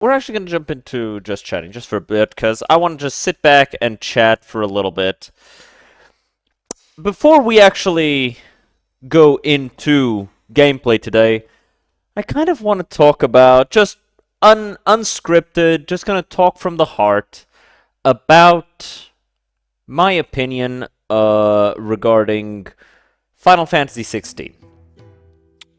we're actually going to jump into just chatting just for a bit because I want to just sit back and chat for a little bit before we actually go into gameplay today. I kind of want to talk about just unscripted, just going to talk from the heart about my opinion regarding Final Fantasy 16.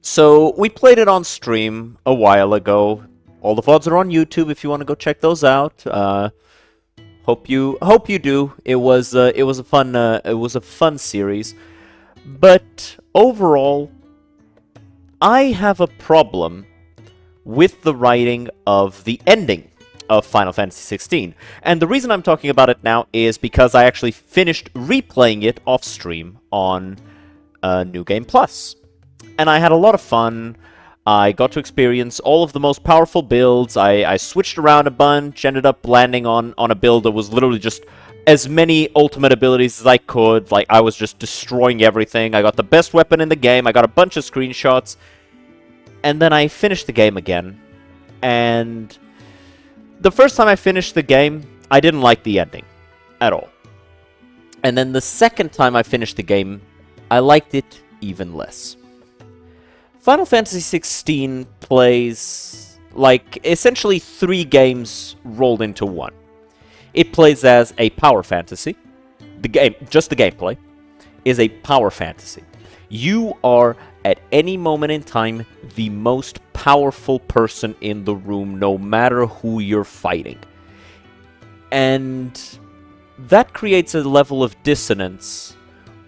So we played it on stream a while ago. All the VODs are on YouTube if you want to go check those out. Hope you do. It was a fun series. But overall, I have a problem with the writing of the ending of Final Fantasy 16. And the reason I'm talking about it now is because I actually finished replaying it off stream on New Game Plus. And I had a lot of fun. I got to experience all of the most powerful builds. I switched around a bunch, ended up landing on a build that was literally just as many ultimate abilities as I could. Like, I was just destroying everything. I got the best weapon in the game. I got a bunch of screenshots. And then I finished the game again. And the first time I finished the game, I didn't like the ending at all. And then the second time I finished the game, I liked it even less. Final Fantasy XVI plays like essentially 3 games rolled into one. It plays as a power fantasy. The game, just the gameplay, is a power fantasy. You are, at any moment in time, the most powerful person in the room, no matter who you're fighting. And that creates a level of dissonance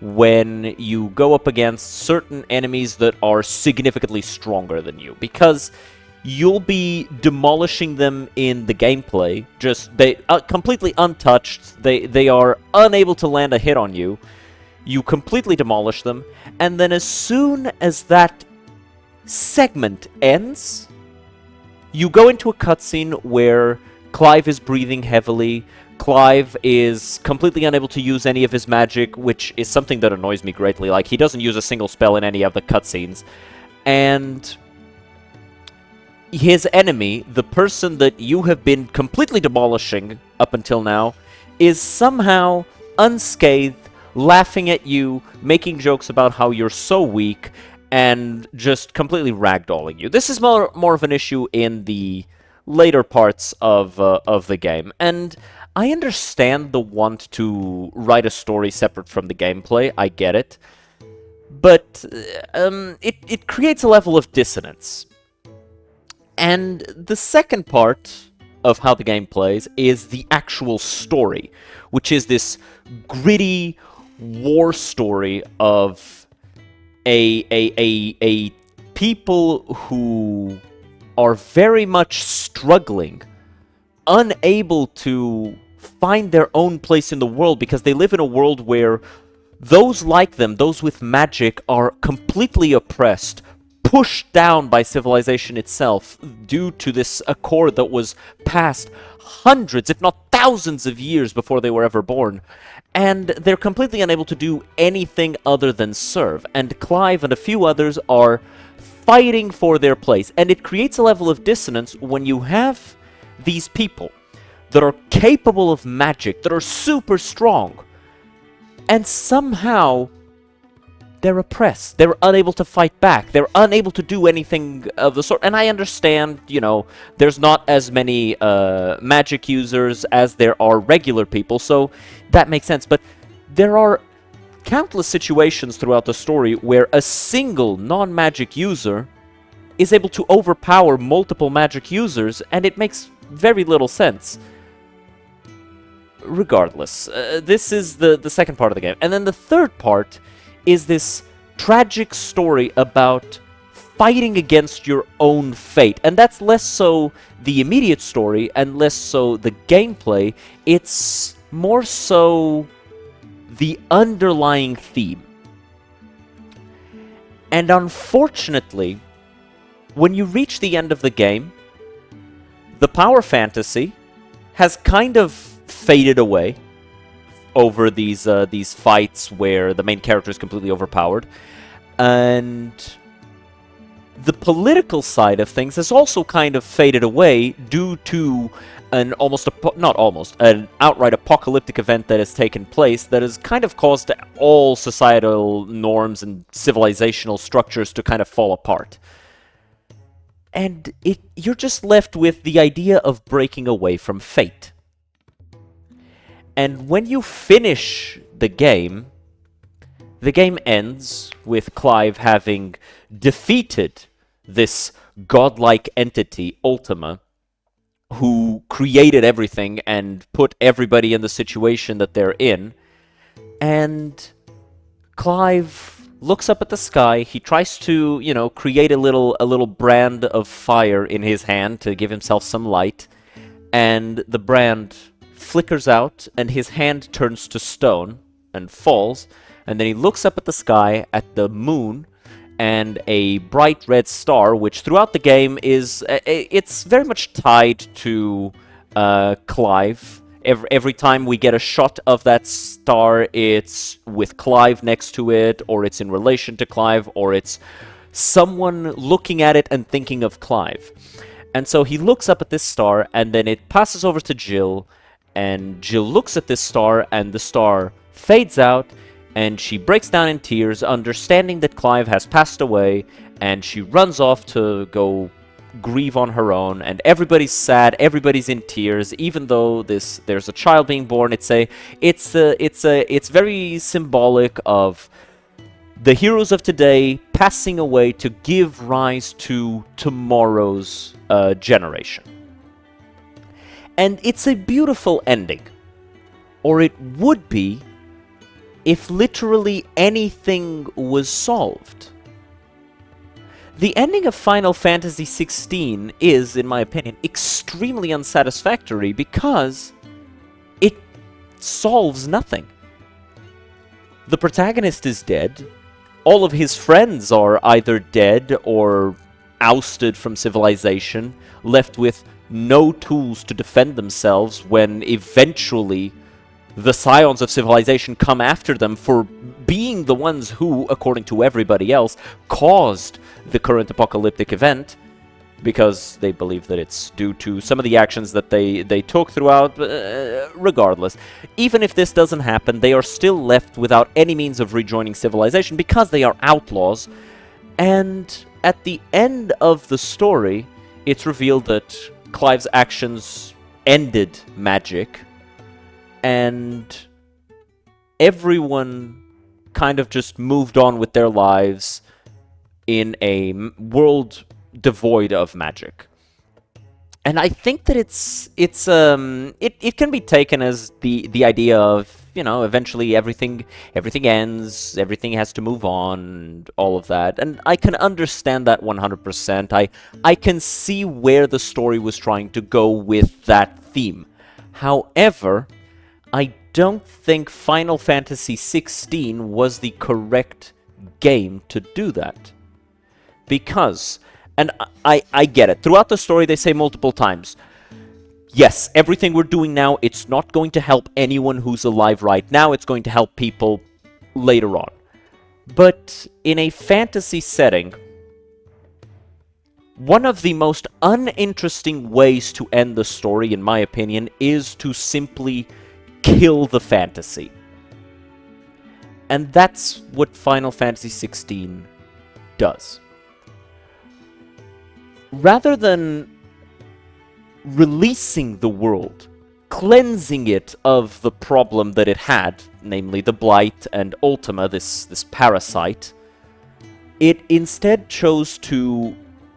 when you go up against certain enemies that are significantly stronger than you, because you'll be demolishing them in the gameplay, just they completely untouched. They are unable to land a hit on you. You completely demolish them, and then as soon as that segment ends, you go into a cutscene where Clive is breathing heavily. Clive is completely unable to use any of his magic, which is something that annoys me greatly. Like, he doesn't use a single spell in any of the cutscenes. And his enemy, the person that you have been completely demolishing up until now, is somehow unscathed, laughing at you, making jokes about how you're so weak, and just completely ragdolling you. This is more of an issue in the later parts of the game, and I understand the want to write a story separate from the gameplay. I get it, but it creates a level of dissonance. And the second part of how the game plays is the actual story, which is this gritty war story of a people who are very much struggling, unable to find their own place in the world because they live in a world where those like them, those with magic, are completely oppressed, pushed down by civilization itself due to this accord that was passed hundreds, if not thousands of years before they were ever born. And they're completely unable to do anything other than serve. And Clive and a few others are fighting for their place. And it creates a level of dissonance when you have these people that are capable of magic, that are super strong, and somehow they're oppressed. They're unable to fight back. They're unable to do anything of the sort. And I understand, there's not as many magic users as there are regular people, so that makes sense. But there are countless situations throughout the story where a single non-magic user is able to overpower multiple magic users, and it makes very little sense. Regardless, this is the second part of the game. And then the third part is this tragic story about fighting against your own fate. And that's less so the immediate story and less so the gameplay. It's more so the underlying theme. And unfortunately, when you reach the end of the game, the power fantasy has kind of faded away over these fights where the main character is completely overpowered, and The political side of things has also kind of faded away due to an an outright apocalyptic event that has taken place that has kind of caused all societal norms and civilizational structures to kind of fall apart. And you're just left with the idea of breaking away from fate. And when you finish the game ends with Clive having defeated this godlike entity, Ultima, who created everything and put everybody in the situation that they're in. And Clive looks up at the sky. He tries to, create a little brand of fire in his hand to give himself some light. And the brand flickers out, and his hand turns to stone and falls. And then he looks up at the sky, at the moon, and a bright red star, which throughout the game it's very much tied to Clive. Every time we get a shot of that star, it's with Clive next to it, or it's in relation to Clive, or it's someone looking at it and thinking of Clive. And so he looks up at this star, and then it passes over to Jill, and Jill looks at this star, and the star fades out, and she breaks down in tears, understanding that Clive has passed away, and she runs off to go grieve on her own, and everybody's sad, everybody's in tears, even though there's a child being born. It's very symbolic of the heroes of today passing away to give rise to tomorrow's generation. And it's a beautiful ending. Or it would be if literally anything was solved. The ending of Final Fantasy XVI is, in my opinion, extremely unsatisfactory because it solves nothing. The protagonist is dead. All of his friends are either dead or ousted from civilization, left with no tools to defend themselves when eventually the scions of civilization come after them for being the ones who, according to everybody else, caused the current apocalyptic event, because they believe that it's due to some of the actions that they took throughout. Regardless, even if this doesn't happen, they are still left without any means of rejoining civilization because they are outlaws. And at the end of the story, it's revealed that Clive's actions ended magic, and everyone kind of just moved on with their lives in a world devoid of magic. And I think that it can be taken as the idea of, eventually everything ends, everything has to move on, and all of that. And I can understand that 100%. I can see where the story was trying to go with that theme. However, I don't think Final Fantasy XVI was the correct game to do that. Because, and I get it, throughout the story they say multiple times, yes, everything we're doing now, it's not going to help anyone who's alive right now, it's going to help people later on. But in a fantasy setting, one of the most uninteresting ways to end the story, in my opinion, is to simply kill the fantasy. And that's what Final Fantasy XVI does. Rather than releasing the world, cleansing it of the problem that it had, namely the Blight and Ultima, this parasite, it instead chose to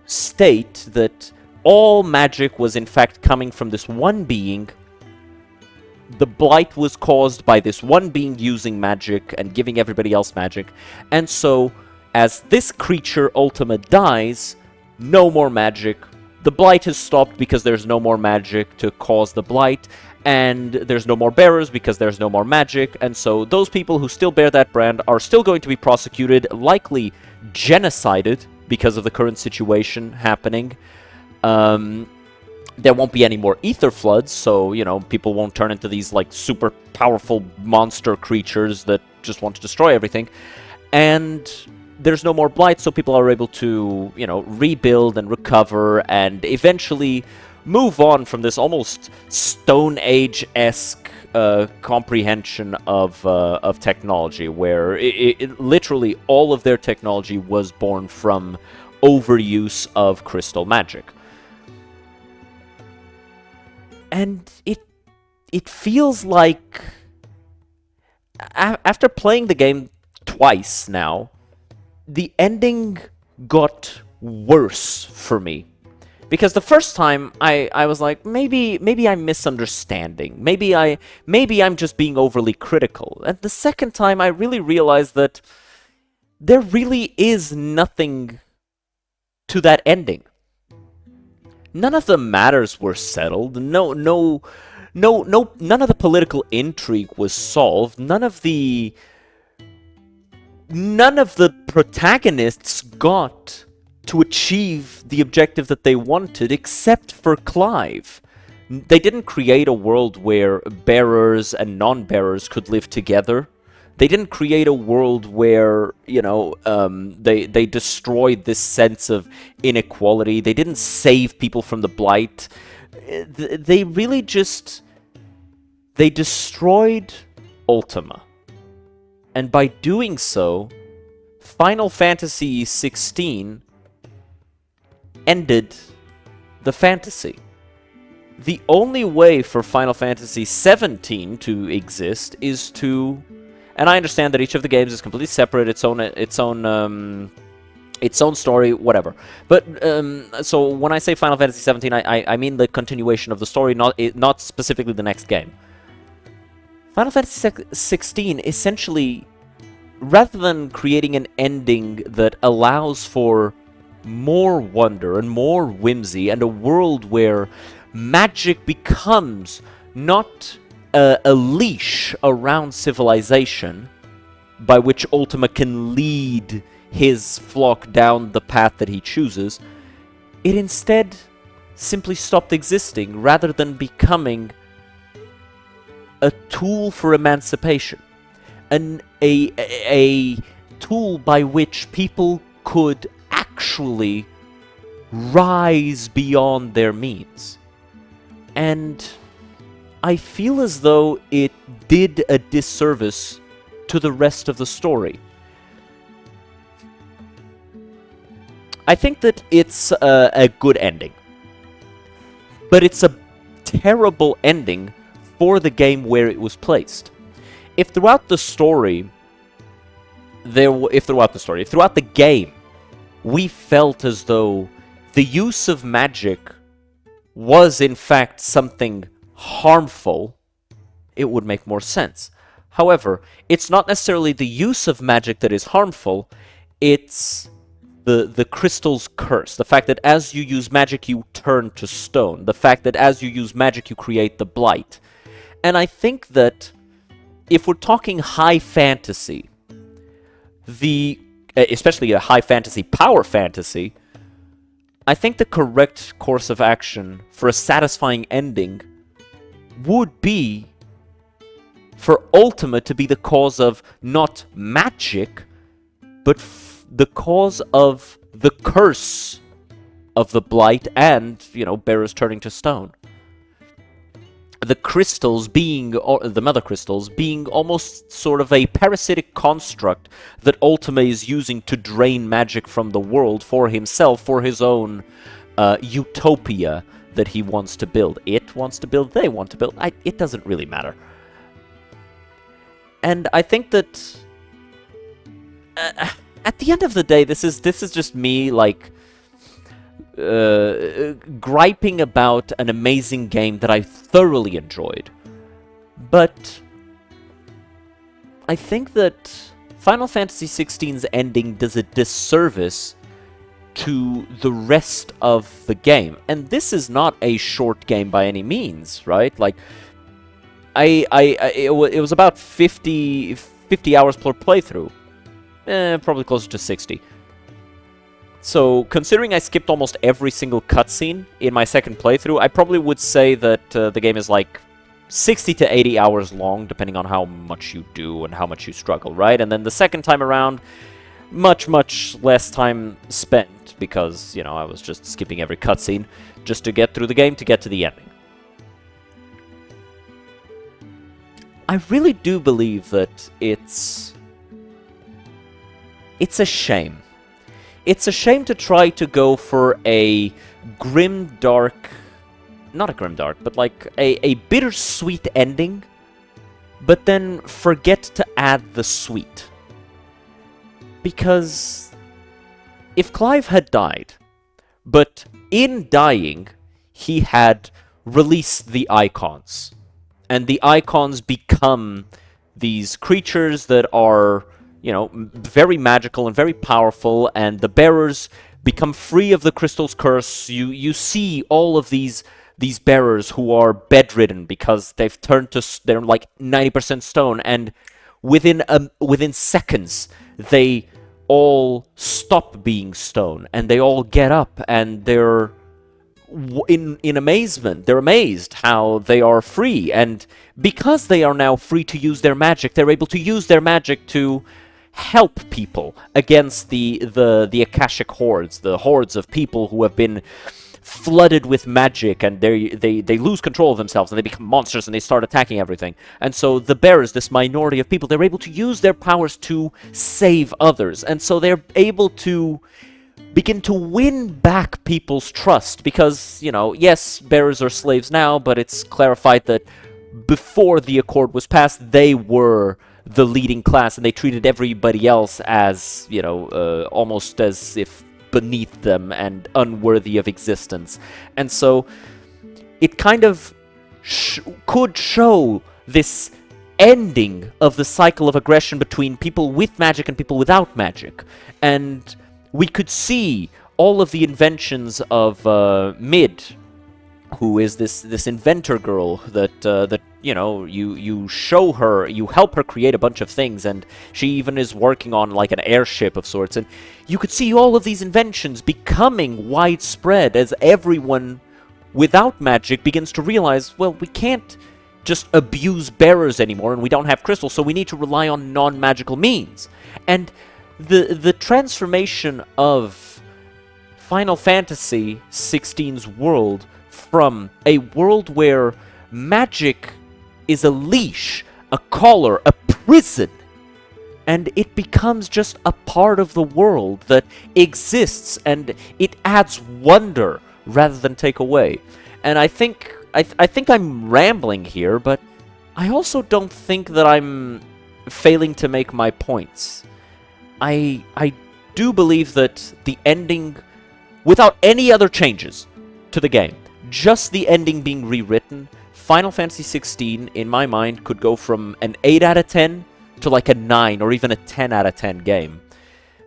state that all magic was in fact coming from this one being. The Blight was caused by this one being using magic and giving everybody else magic. And so, as this creature, Ultima, dies, no more magic. The Blight has stopped because there's no more magic to cause the Blight. And there's no more bearers because there's no more magic. And so, those people who still bear that brand are still going to be prosecuted, likely genocided because of the current situation happening. There won't be any more ether floods, so, people won't turn into these, super powerful monster creatures that just want to destroy everything. And there's no more blight, so people are able to, you know, rebuild and recover and eventually move on from this almost Stone Age-esque comprehension of technology, where literally all of their technology was born from overuse of crystal magic. And it feels like, after playing the game twice now, the ending got worse for me. Because the first time, I was like, maybe I'm misunderstanding. Maybe I'm just being overly critical. And the second time, I really realized that there really is nothing to that ending. None of the matters were settled. None of the political intrigue was solved. None of the protagonists got to achieve the objective that they wanted, except for Clive. They didn't create a world where bearers and non-bearers could live together. They didn't create a world where, you know, they destroyed this sense of inequality. They didn't save people from the blight. They really just... They destroyed Ultima. And by doing so, Final Fantasy XVI ended the fantasy. The only way for Final Fantasy XVII to exist is to... And I understand that each of the games is completely separate, its own story, whatever. But so when I say Final Fantasy XVII, I mean the continuation of the story, not specifically the next game. Final Fantasy XVI essentially, rather than creating an ending that allows for more wonder and more whimsy and a world where magic becomes not a leash around civilization by which Ultima can lead his flock down the path that he chooses, it instead simply stopped existing rather than becoming a tool for emancipation. A tool by which people could actually rise beyond their means. And I feel as though it did a disservice to the rest of the story. I think that it's a good ending. But it's a terrible ending for the game where it was placed. If throughout the game, we felt as though the use of magic was in fact something harmful, it would make more sense. However, it's not necessarily the use of magic that is harmful, it's the crystal's curse. The fact that as you use magic, you turn to stone. The fact that as you use magic, you create the blight. And I think that if we're talking high fantasy, especially a high fantasy, power fantasy, I think the correct course of action for a satisfying ending would be for Ultima to be the cause of not magic, but the cause of the curse of the blight and, you know, bearers turning to stone. The crystals being, or the mother crystals, being almost sort of a parasitic construct that Ultima is using to drain magic from the world for himself, for his own utopia that he wants to build. It wants to build, they want to build. It doesn't really matter. And I think that at the end of the day, this is just me, like, griping about an amazing game that I thoroughly enjoyed. But I think that Final Fantasy XVI's ending does a disservice to the rest of the game. And this is not a short game by any means, right? Like, it was about 50 hours per playthrough. Probably closer to 60. So, considering I skipped almost every single cutscene in my second playthrough, I probably would say that the game is like 60 to 80 hours long, depending on how much you do and how much you struggle, right? And then the second time around, much, much less time spent, because, you know, I was just skipping every cutscene just to get through the game, to get to the ending. I really do believe that it's a shame. It's a shame to try to go for a grim-dark... Not a grim-dark, but like a bittersweet ending, but then forget to add the sweet. Because if Clive had died, but in dying, he had released the icons, and the icons become these creatures that are, you know, very magical and very powerful, and the bearers become free of the crystal's curse. You see all of these bearers who are bedridden because they've turned to... they're like 90% stone, and within seconds they all stop being stone, and they all get up, and they're in amazement. They're amazed how they are free, and because they are now free to use their magic, they're able to use their magic to help people against the Akashic hordes, the hordes of people who have been flooded with magic, and they lose control of themselves, and they become monsters, and they start attacking everything. And so the bearers, this minority of people, they're able to use their powers to save others, and so they're able to begin to win back people's trust, because, you know, yes, bearers are slaves now, but it's clarified that before the Accord was passed, they were the leading class, and they treated everybody else as, you know, almost as if beneath them and unworthy of existence. And so it kind of could show this ending of the cycle of aggression between people with magic and people without magic. And we could see all of the inventions of Mid, who is this inventor girl that you know, you show her, you help her create a bunch of things, and she even is working on like an airship of sorts, and you could see all of these inventions becoming widespread as everyone without magic begins to realize, well, we can't just abuse bearers anymore, and we don't have crystals, so we need to rely on non-magical means. And the transformation of Final Fantasy XVI's world from a world where magic is a leash, a collar, a prison, and it becomes just a part of the world that exists, and it adds wonder rather than take away. And I think I'm rambling here, but I also don't think that I'm failing to make my points. I do believe that the ending, without any other changes to the game, just the ending being rewritten, Final Fantasy XVI, in my mind, could go from an 8 out of 10 to like a 9 or even a 10 out of 10 game.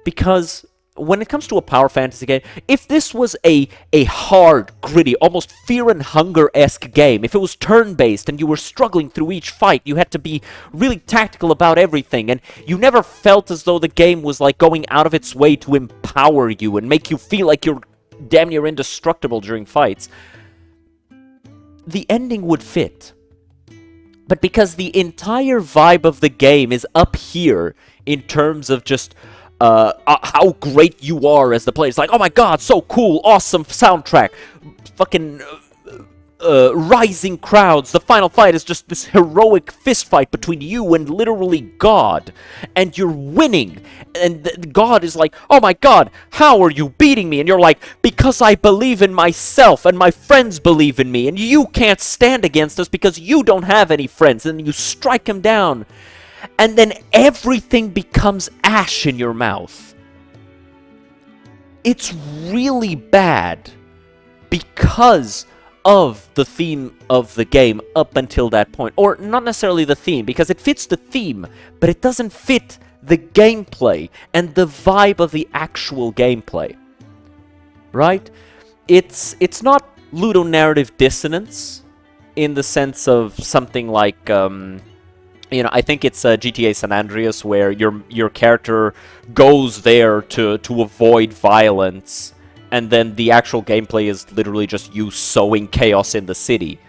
Because when it comes to a Power Fantasy game, if this was a hard, gritty, almost Fear and Hunger-esque game, if it was turn-based and you were struggling through each fight, you had to be really tactical about everything, and you never felt as though the game was like going out of its way to empower you and make you feel like you're damn near indestructible during fights, the ending would fit. But because the entire vibe of the game is up here in terms of just how great you are as the player. It's like, oh my god, so cool, awesome soundtrack, fucking rising crowds. The final fight is just this heroic fist fight between you and literally God, and you're winning, and God is like, oh my god, how are you beating me? And you're like, because I believe in myself, and my friends believe in me, and you can't stand against us because you don't have any friends. And you strike him down, and then everything becomes ash in your mouth. It's really bad because of the theme of the game up until that point. Or not necessarily the theme, because it fits the theme, but it doesn't fit the gameplay and the vibe of the actual gameplay. Right? It's not ludonarrative dissonance in the sense of something like, you know, I think it's GTA San Andreas, where your character goes there to avoid violence, and then the actual gameplay is literally just you sowing chaos in the city.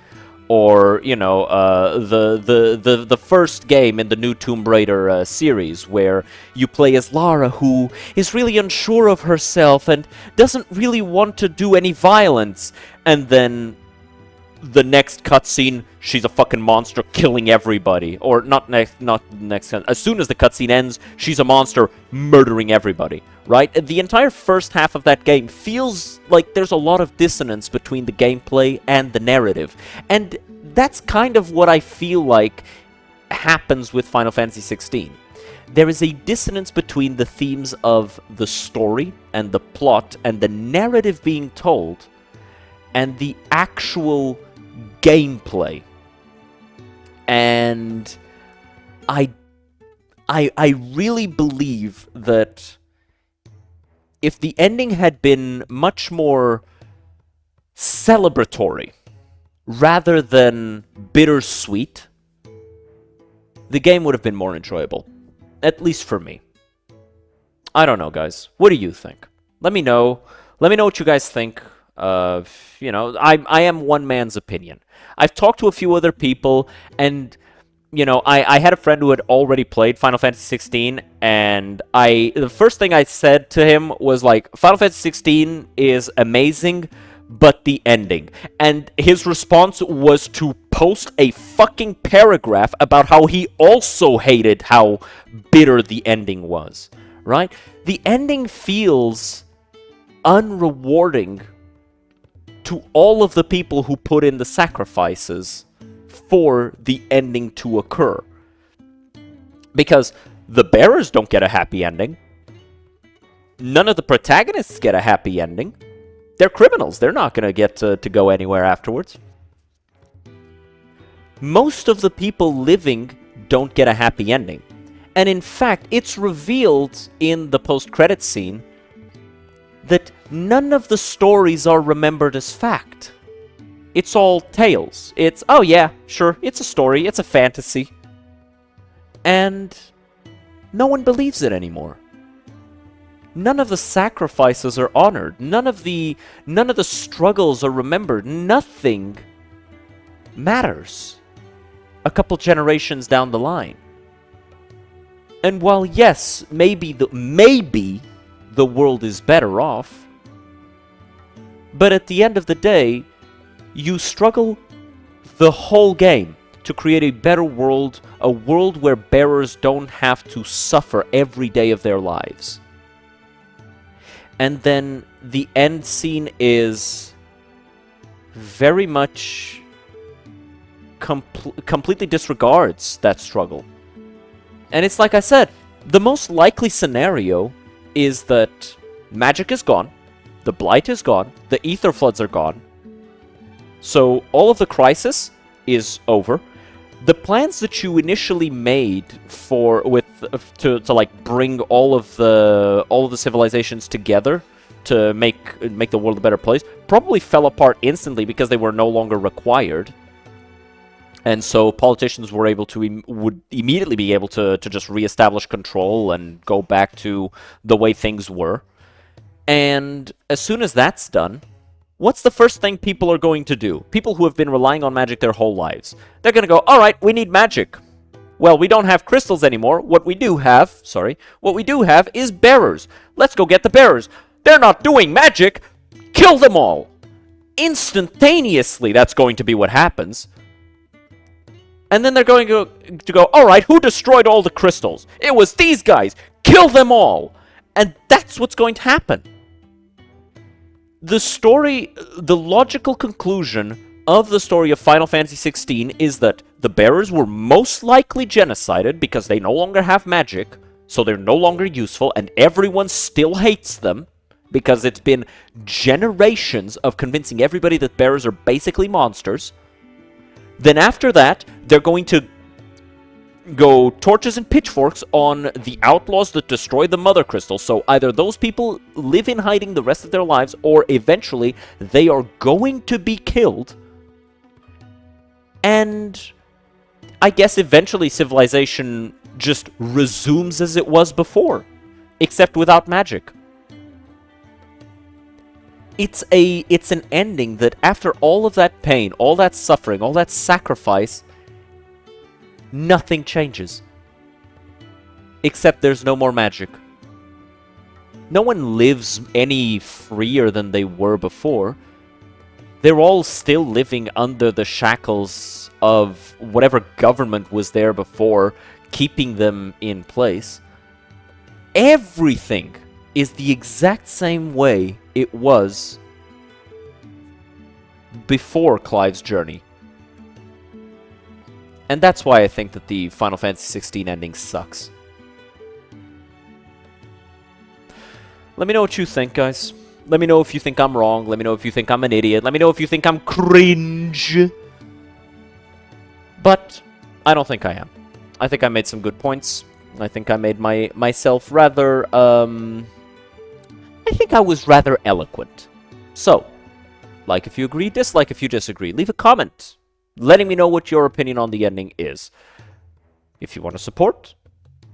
or the first game in the new Tomb Raider series, where you play as Lara, who is really unsure of herself and doesn't really want to do any violence, and then the next cutscene, she's a fucking monster killing everybody. Or not next, as soon as the cutscene ends, she's a monster murdering everybody, right? The entire first half of that game feels like there's a lot of dissonance between the gameplay and the narrative. And that's kind of what I feel like happens with Final Fantasy XVI. There is a dissonance between the themes of the story and the plot and the narrative being told and the actual gameplay. And I really believe that if the ending had been much more celebratory rather than bittersweet, the game would have been more enjoyable. At least for me. I don't know, guys. What do you think? Let me know. Let me know what you guys think. I am one man's opinion. I've talked to a few other people, and, I had a friend who had already played Final Fantasy XVI, and the first thing I said to him was, like, Final Fantasy XVI is amazing, but the ending. And his response was to post a fucking paragraph about how he also hated how bitter the ending was, right? The ending feels unrewarding to all of the people who put in the sacrifices for the ending to occur. Because the bearers don't get a happy ending. None of the protagonists get a happy ending. They're criminals. They're not going to get to go anywhere afterwards. Most of the people living don't get a happy ending. And in fact, it's revealed in the post-credits scene that none of the stories are remembered as fact. It's all tales. It's, oh yeah, sure, it's a story, it's a fantasy. And no one believes it anymore. None of the sacrifices are honored. None of the struggles are remembered. Nothing matters a couple generations down the line. And while yes, maybe the world is better off, but at the end of the day, you struggle the whole game to create a better world, a world where bearers don't have to suffer every day of their lives. And then the end scene is very much completely disregards that struggle. And it's like I said, the most likely scenario is that magic is gone, the blight is gone, the ether floods are gone, so all of the crisis is over. The plans that you initially made to like bring all of the civilizations together to make the world a better place probably fell apart instantly because they were no longer required. And so politicians were able to would immediately be able to just reestablish control and go back to the way things were. And as soon as that's done, what's the first thing people are going to do? People who have been relying on magic their whole lives. They're going to go, all right, we need magic. Well, we don't have crystals anymore. What we do have is bearers. Let's go get the bearers. They're not doing magic. Kill them all. Instantaneously, that's going to be what happens. And then they're going to go, all right, who destroyed all the crystals? It was these guys. Kill them all. And that's what's going to happen. The logical conclusion of the story of Final Fantasy XVI is that the bearers were most likely genocided because they no longer have magic, so they're no longer useful, and everyone still hates them because it's been generations of convincing everybody that bearers are basically monsters. Then after that, they're going to go torches and pitchforks on the outlaws that destroy the Mother Crystal. So either those people live in hiding the rest of their lives, or eventually they are going to be killed. And I guess eventually civilization just resumes as it was before, except without magic. it's an ending that after all of that pain, all that suffering, all that sacrifice, nothing changes. Except there's no more magic. No one lives any freer than they were before. They're all still living under the shackles of whatever government was there before, keeping them in place. Everything is the exact same way it was before Clive's journey. And that's why I think that the Final Fantasy XVI ending sucks. Let me know what you think, guys. Let me know if you think I'm wrong. Let me know if you think I'm an idiot. Let me know if you think I'm cringe. But I don't think I am. I think I made some good points. I think I made myself rather, I think I was rather eloquent. So, like if you agree, dislike if you disagree. Leave a comment letting me know what your opinion on the ending is. If you want to support,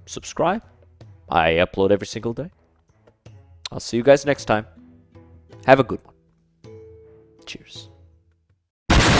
subscribe. I upload every single day. I'll see you guys next time. Have a good one. Cheers.